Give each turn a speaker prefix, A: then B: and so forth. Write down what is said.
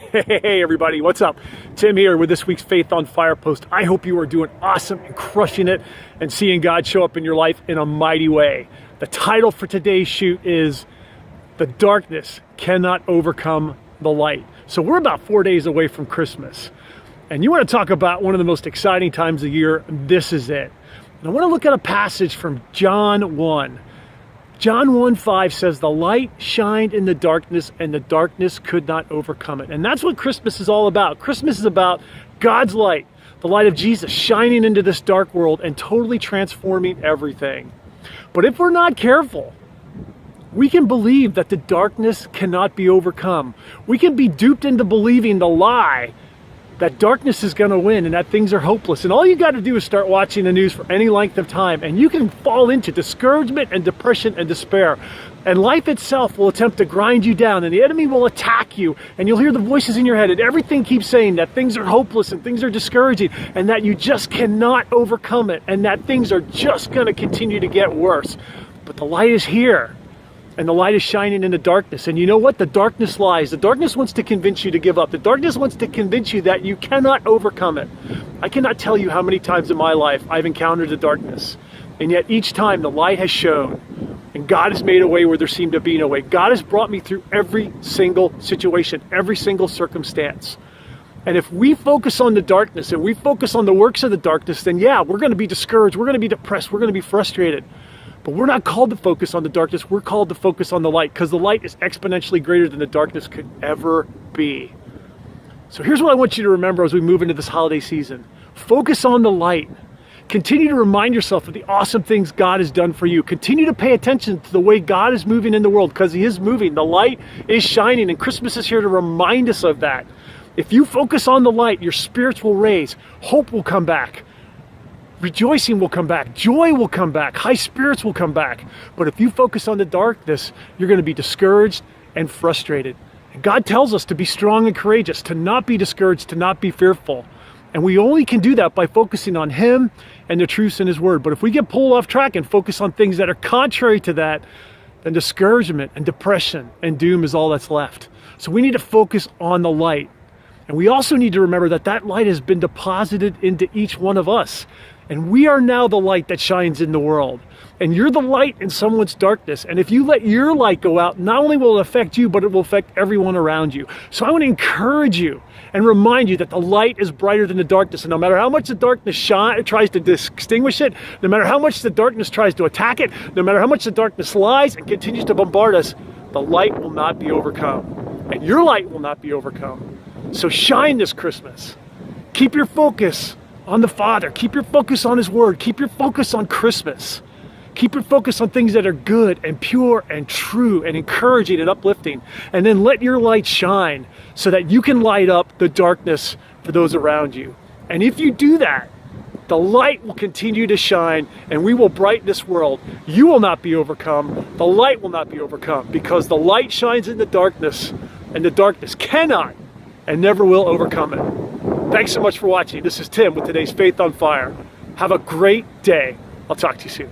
A: Hey everybody, what's up? Tim here with this week's Faith on Fire post. I hope you are doing awesome and crushing it and seeing God show up in your life in a mighty way. The title for today's shoot is "The Darkness Cannot Overcome the Light." So we're about 4 days away from Christmas. And you want to talk about one of the most exciting times of the year, this is it. And I want to look at a passage from John 1. John 1:5 says, "The light shined in the darkness, and the darkness could not overcome it." And that's what Christmas is all about. Christmas is about God's light, the light of Jesus shining into this dark world and totally transforming everything. But if we're not careful, we can believe that the darkness cannot be overcome. We can be duped into believing the lie that darkness is going to win and that things are hopeless. And all you got to do is start watching the news for any length of time, and you can fall into discouragement and depression and despair. And life itself will attempt to grind you down, and the enemy will attack you, and you'll hear the voices in your head, and everything keeps saying that things are hopeless and things are discouraging and that you just cannot overcome it and that things are just going to continue to get worse. But the light is here. And the light is shining in the darkness. And you know what? The darkness lies. The darkness wants to convince you to give up. The darkness wants to convince you that you cannot overcome it. I cannot tell you how many times in my life I've encountered the darkness. And yet each time the light has shone. And God has made a way where there seemed to be no way. God has brought me through every single situation, every single circumstance. And if we focus on the darkness and we focus on the works of the darkness, then yeah, we're going to be discouraged. We're going to be depressed. We're going to be frustrated. But we're not called to focus on the darkness. We're called to focus on the light, because the light is exponentially greater than the darkness could ever be. So here's what I want you to remember as we move into this holiday season. Focus on the light. Continue to remind yourself of the awesome things God has done for you. Continue to pay attention to the way God is moving in the world, because He is moving. The light is shining, and Christmas is here to remind us of that. If you focus on the light, your spirits will raise. Hope will come back. Rejoicing will come back. Joy will come back. High spirits will come back. But if you focus on the darkness, you're going to be discouraged and frustrated. And God tells us to be strong and courageous, to not be discouraged, to not be fearful. And we only can do that by focusing on Him and the truths in His Word. But if we get pulled off track and focus on things that are contrary to that, then discouragement and depression and doom is all that's left. So we need to focus on the light. And we also need to remember that that light has been deposited into each one of us. And we are now the light that shines in the world. And you're the light in someone's darkness. And if you let your light go out, not only will it affect you, but it will affect everyone around you. So I want to encourage you and remind you that the light is brighter than the darkness. And no matter how much the darkness tries to extinguish it, no matter how much the darkness tries to attack it, no matter how much the darkness lies and continues to bombard us, the light will not be overcome. And your light will not be overcome. So shine this Christmas. Keep your focus on the Father. Keep your focus on His Word. Keep your focus on Christmas. Keep your focus on things that are good and pure and true and encouraging and uplifting. And then let your light shine so that you can light up the darkness for those around you. And if you do that, the light will continue to shine and we will brighten this world. You will not be overcome. The light will not be overcome, because the light shines in the darkness, and the darkness cannot and never will overcome it. Thanks so much for watching. This is Tim with today's Faith on Fire. Have a great day. I'll talk to you soon.